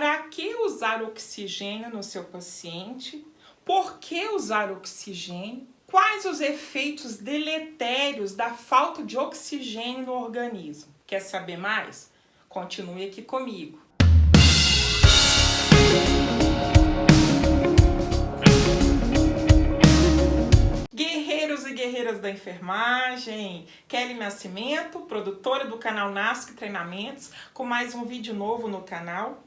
Para que usar oxigênio no seu paciente? Por que usar oxigênio? Quais os efeitos deletérios da falta de oxigênio no organismo? Quer saber mais? Continue aqui comigo. Guerreiros e guerreiras da enfermagem, Kelly Nascimento, produtora do canal NASC Treinamentos, com mais um vídeo novo no canal.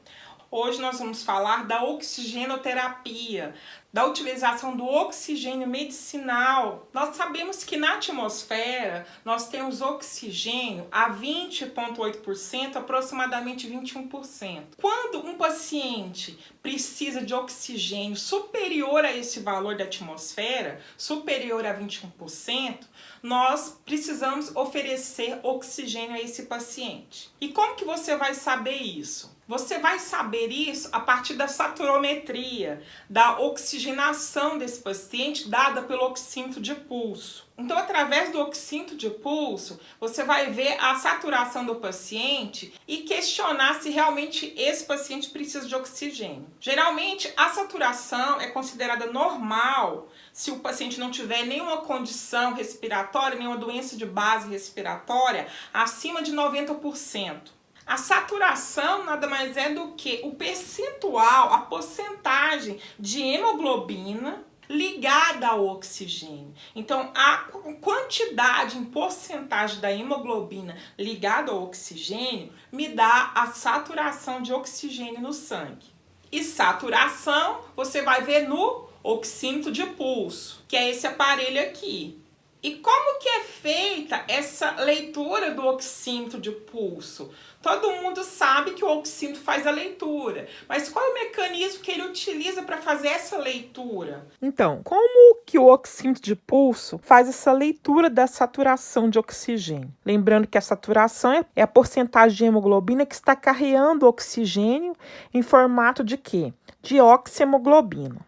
Hoje nós vamos falar da oxigenoterapia, da utilização do oxigênio medicinal. Nós sabemos que na atmosfera nós temos oxigênio a 20,8%, aproximadamente 21%. Quando um paciente precisa de oxigênio superior a esse valor da atmosfera, superior a 21%, nós precisamos oferecer oxigênio a esse paciente. E como que você vai saber isso? Você vai saber isso a partir da saturometria, da oxigenação desse paciente dada pelo oxímetro de pulso. Então, através do oxímetro de pulso, você vai ver a saturação do paciente e questionar se realmente esse paciente precisa de oxigênio. Geralmente, a saturação é considerada normal se o paciente não tiver nenhuma condição respiratória, nenhuma doença de base respiratória, acima de 90%. A saturação nada mais é do que o percentual, a porcentagem de hemoglobina ligada ao oxigênio. Então, a quantidade em porcentagem da hemoglobina ligada ao oxigênio me dá a saturação de oxigênio no sangue. E saturação você vai ver no oxímetro de pulso, que é esse aparelho aqui. E como que é feita essa leitura do oxímetro de pulso? Todo mundo sabe que o oxímetro faz a leitura, mas qual é o mecanismo que ele utiliza para fazer essa leitura? Então, como que o oxímetro de pulso faz essa leitura da saturação de oxigênio? Lembrando que a saturação é a porcentagem de hemoglobina que está carregando o oxigênio em formato de quê? De oxihemoglobina.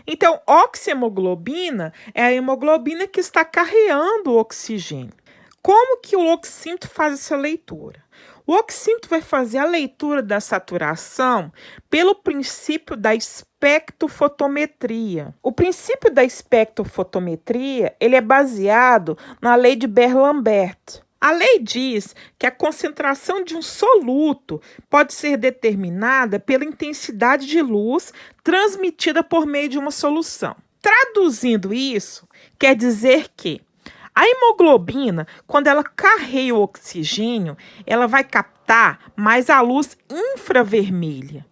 Então, oxihemoglobina é a hemoglobina que está carregando o oxigênio. Como que o oxímetro faz essa leitura? O oxímetro vai fazer a leitura da saturação pelo princípio da espectrofotometria. O princípio da espectrofotometria, ele é baseado na lei de Beer-Lambert. A lei diz que a concentração de um soluto pode ser determinada pela intensidade de luz transmitida por meio de uma solução. Traduzindo isso, quer dizer que a hemoglobina, quando ela carrega o oxigênio, ela vai captar mais a luz infravermelha.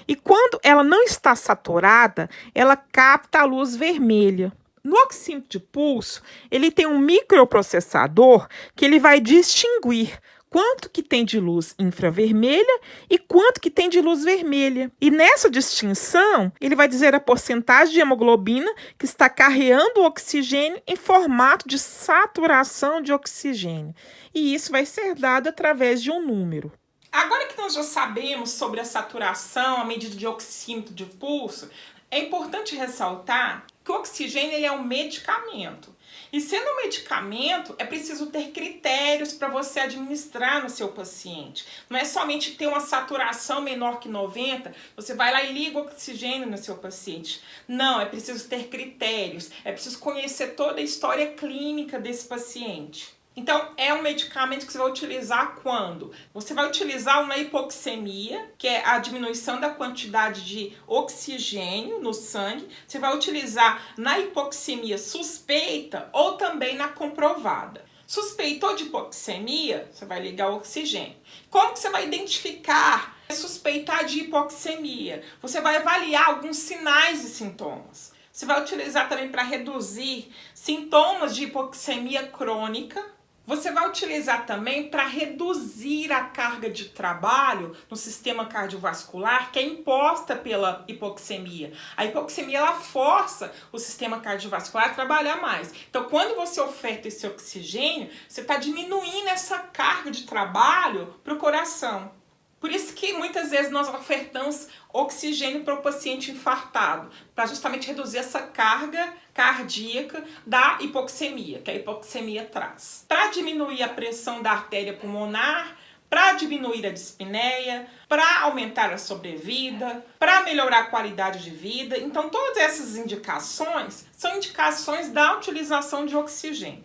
E quando ela não está saturada, ela capta a luz vermelha. No oxímetro de pulso, ele tem um microprocessador que ele vai distinguir quanto que tem de luz infravermelha e quanto que tem de luz vermelha. E nessa distinção, ele vai dizer a porcentagem de hemoglobina que está carregando o oxigênio em formato de saturação de oxigênio. E isso vai ser dado através de um número. Agora que nós já sabemos sobre a saturação, a medida de oxímetro de pulso, é importante ressaltar que o oxigênio ele é um medicamento. E sendo um medicamento, é preciso ter critérios para você administrar no seu paciente. Não é somente ter uma saturação menor que 90, você vai lá e liga o oxigênio no seu paciente. Não, é preciso ter critérios, é preciso conhecer toda a história clínica desse paciente. Então, é um medicamento que você vai utilizar quando? Você vai utilizar uma hipoxemia, que é a diminuição da quantidade de oxigênio no sangue. Você vai utilizar na hipoxemia suspeita ou também na comprovada. Suspeitou de hipoxemia, você vai ligar o oxigênio. Como que você vai identificar, suspeitar de hipoxemia? Você vai avaliar alguns sinais e sintomas. Você vai utilizar também para reduzir sintomas de hipoxemia crônica. Você vai utilizar também para reduzir a carga de trabalho no sistema cardiovascular que é imposta pela hipoxemia. A hipoxemia ela força o sistema cardiovascular a trabalhar mais. Então, quando você oferta esse oxigênio, você está diminuindo essa carga de trabalho para o coração. Por isso que muitas vezes nós ofertamos oxigênio para o paciente infartado, para justamente reduzir essa carga cardíaca da hipoxemia, que a hipoxemia traz. Para diminuir a pressão da artéria pulmonar, para diminuir a dispneia, para aumentar a sobrevida, para melhorar a qualidade de vida. Então, todas essas indicações são indicações da utilização de oxigênio.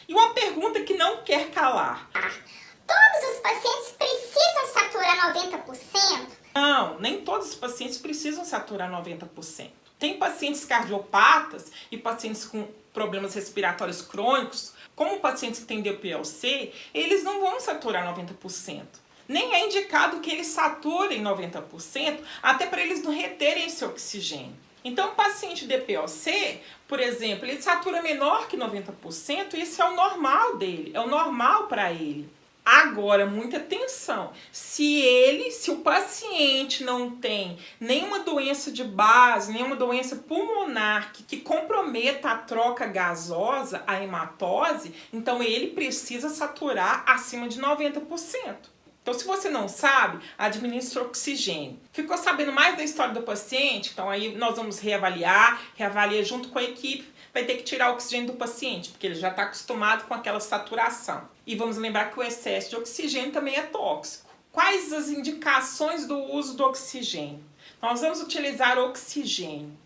E uma pergunta que não quer calar. Todos os pacientes precisam saturar 90%? Não, nem todos os pacientes precisam saturar 90%. Tem pacientes cardiopatas e pacientes com problemas respiratórios crônicos, como pacientes que têm DPLC, eles não vão saturar 90%. Nem é indicado que eles saturem 90%, até para eles não reterem esse oxigênio. Então, o paciente DPLC, por exemplo, ele satura menor que 90% e isso é o normal dele, é o normal para ele. Agora, muita atenção, se o paciente não tem nenhuma doença de base, nenhuma doença pulmonar que comprometa a troca gasosa, a hematose, então ele precisa saturar acima de 90%. Então, se você não sabe, administra oxigênio. Ficou sabendo mais da história do paciente? Então, aí nós vamos reavalia junto com a equipe. Vai ter que tirar o oxigênio do paciente, porque ele já está acostumado com aquela saturação. E vamos lembrar que o excesso de oxigênio também é tóxico. Quais as indicações do uso do oxigênio? Nós vamos utilizar oxigênio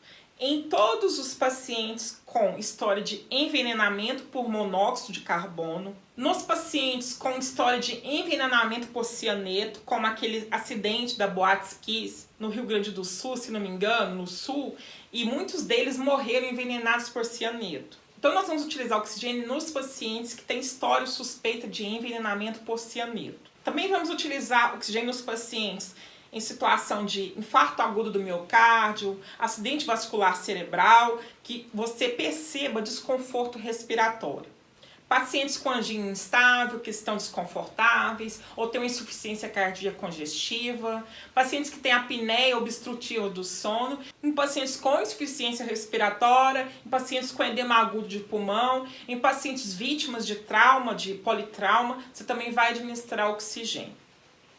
em todos os pacientes com história de envenenamento por monóxido de carbono, nos pacientes com história de envenenamento por cianeto, como aquele acidente da Boate Kiss no Rio Grande do Sul, se não me engano, no sul, e muitos deles morreram envenenados por cianeto. Então nós vamos utilizar oxigênio nos pacientes que têm história suspeita de envenenamento por cianeto. Também vamos utilizar oxigênio nos pacientes em situação de infarto agudo do miocárdio, acidente vascular cerebral, que você perceba desconforto respiratório. Pacientes com angina instável, que estão desconfortáveis, ou têm uma insuficiência cardíaca congestiva, pacientes que têm apneia obstrutiva do sono, em pacientes com insuficiência respiratória, em pacientes com edema agudo de pulmão, em pacientes vítimas de trauma, de politrauma, você também vai administrar oxigênio.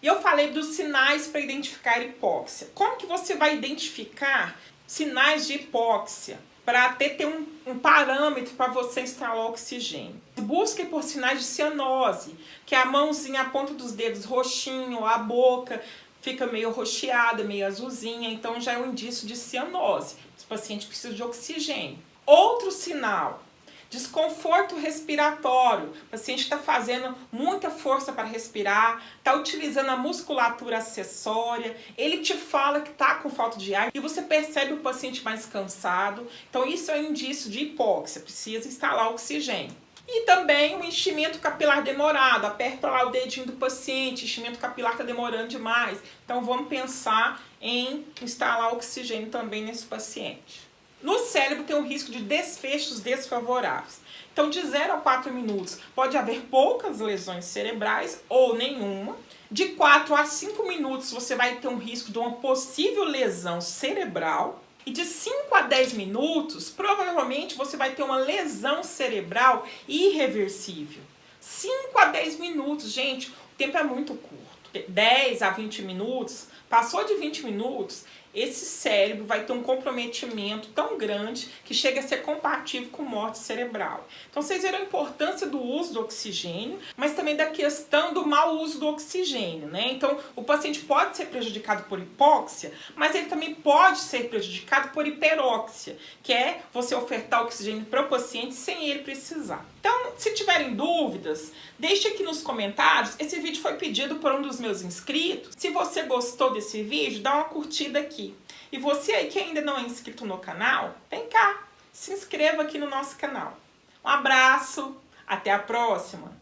E eu falei dos sinais para identificar hipóxia. Como que você vai identificar sinais de hipóxia? Para até ter um parâmetro para você instalar oxigênio. Busque por sinais de cianose, que é a mãozinha, a ponta dos dedos roxinho, a boca fica meio roxeada, meio azulzinha, então já é um indício de cianose. Os pacientes precisam de oxigênio. Outro sinal, desconforto respiratório. O paciente está fazendo muita força para respirar, está utilizando a musculatura acessória, ele te fala que está com falta de ar e você percebe o paciente mais cansado. Então isso é um indício de hipóxia, precisa instalar oxigênio. E também o enchimento capilar demorado, aperta lá o dedinho do paciente, enchimento capilar está demorando demais. Então vamos pensar em instalar oxigênio também nesse paciente. No cérebro tem um risco de desfechos desfavoráveis. Então, de 0 a 4 minutos pode haver poucas lesões cerebrais ou nenhuma. De 4 a 5 minutos você vai ter um risco de uma possível lesão cerebral. E de 5 a 10 minutos, provavelmente você vai ter uma lesão cerebral irreversível. 5 a 10 minutos, gente, o tempo é muito curto. 10 a 20 minutos, passou de 20 minutos, esse cérebro vai ter um comprometimento tão grande que chega a ser compatível com morte cerebral. Então vocês viram a importância do uso do oxigênio, mas também da questão do mau uso do oxigênio, né? Então o paciente pode ser prejudicado por hipóxia, mas ele também pode ser prejudicado por hiperóxia, que é você ofertar oxigênio para o paciente sem ele precisar. Então, se tiverem dúvidas, deixe aqui nos comentários. Esse vídeo foi pedido por um dos meus inscritos. Se você gostou desse vídeo, dá uma curtida aqui. E você aí que ainda não é inscrito no canal, vem cá, se inscreva aqui no nosso canal. Um abraço, até a próxima!